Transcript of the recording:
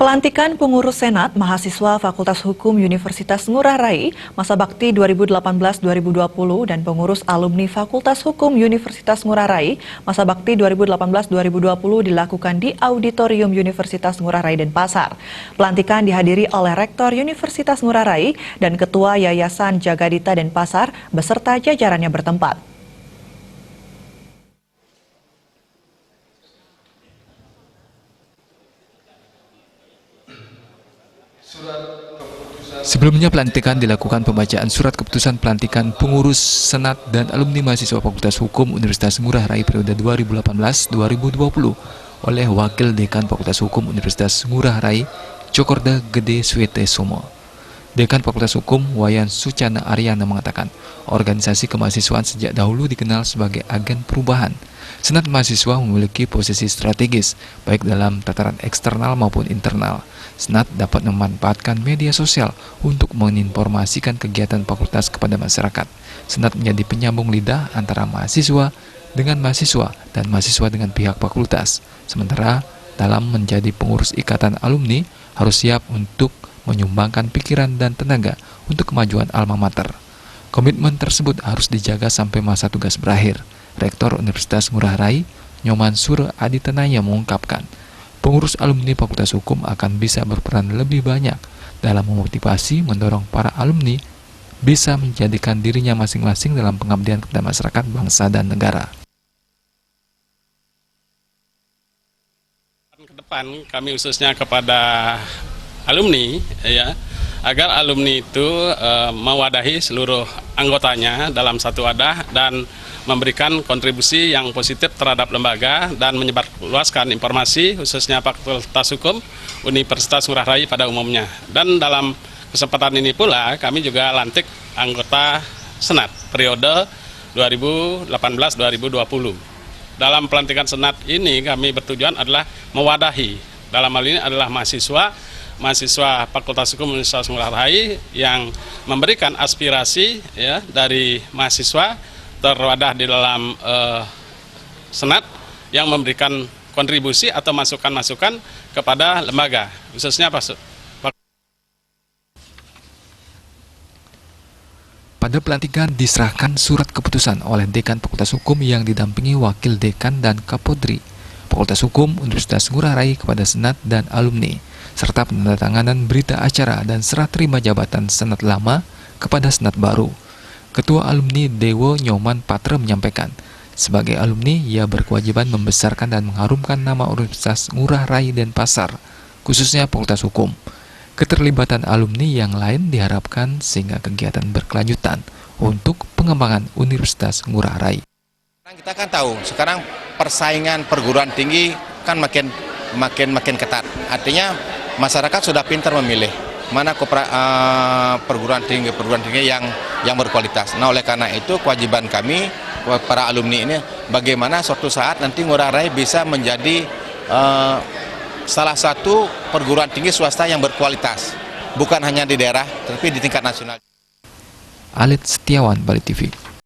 Pelantikan pengurus Senat mahasiswa Fakultas Hukum Universitas Ngurah Rai masa bakti 2018-2020 dan pengurus alumni Fakultas Hukum Universitas Ngurah Rai masa bakti 2018-2020 dilakukan di Auditorium Universitas Ngurah Rai Denpasar. Pelantikan dihadiri oleh Rektor Universitas Ngurah Rai dan Ketua Yayasan Jagadita Denpasar beserta jajarannya bertempat. Sebelumnya pelantikan dilakukan pembacaan surat keputusan pelantikan pengurus Senat dan alumni mahasiswa Fakultas Hukum Universitas Ngurah Rai periode 2018-2020 oleh Wakil Dekan Fakultas Hukum Universitas Ngurah Rai, Cokorda Gede Swete Somo. Dekan Fakultas Hukum Wayan Sucana Aryana mengatakan, organisasi kemahasiswaan sejak dahulu dikenal sebagai agen perubahan. Senat mahasiswa memiliki posisi strategis, baik dalam tataran eksternal maupun internal. Senat dapat memanfaatkan media sosial untuk menginformasikan kegiatan fakultas kepada masyarakat. Senat menjadi penyambung lidah antara mahasiswa dengan mahasiswa dan mahasiswa dengan pihak fakultas. Sementara dalam menjadi pengurus ikatan alumni harus siap untuk menyumbangkan pikiran dan tenaga untuk kemajuan alma mater. Komitmen tersebut harus dijaga sampai masa tugas berakhir. Rektor Universitas Ngurah Rai, Nyoman Sura Aditenaya mengungkapkan, pengurus alumni Fakultas Hukum akan bisa berperan lebih banyak dalam memotivasi mendorong para alumni bisa menjadikan dirinya masing-masing dalam pengabdian kepada masyarakat, bangsa, dan negara. Ke depan kami khususnya kepada alumni, ya, agar alumni itu mewadahi seluruh anggotanya dalam satu wadah dan memberikan kontribusi yang positif terhadap lembaga dan menyebarluaskan informasi khususnya Fakultas Hukum Universitas Ngurah Rai pada umumnya. Dan dalam kesempatan ini pula kami juga lantik anggota Senat periode 2018-2020. Dalam pelantikan Senat ini kami bertujuan adalah mewadahi, dalam hal ini adalah mahasiswa Fakultas Hukum Universitas Ngurah Rai yang memberikan aspirasi, ya, dari mahasiswa terwadah di dalam Senat yang memberikan kontribusi atau masukan-masukan kepada lembaga, khususnya Pada pelantikan diserahkan surat keputusan oleh Dekan Fakultas Hukum yang didampingi Wakil Dekan dan Kapodri Fakultas Hukum Universitas Ngurah Rai kepada Senat dan alumni, serta penandatanganan berita acara dan serah terima jabatan Senat lama kepada Senat baru. Ketua alumni Dewo Nyoman Patra menyampaikan, sebagai alumni ia berkewajiban membesarkan dan mengharumkan nama Universitas Ngurah Rai Denpasar, khususnya Fakultas Hukum. Keterlibatan alumni yang lain diharapkan sehingga kegiatan berkelanjutan untuk pengembangan Universitas Ngurah Rai. Kita kan tahu sekarang persaingan perguruan tinggi kan makin ketat. Artinya masyarakat sudah pintar memilih mana perguruan tinggi yang berkualitas. Nah, oleh karena itu kewajiban kami para alumni ini bagaimana suatu saat nanti Ngurah Rai bisa menjadi salah satu perguruan tinggi swasta yang berkualitas, bukan hanya di daerah tapi di tingkat nasional. Alit Setiawan, Bali TV.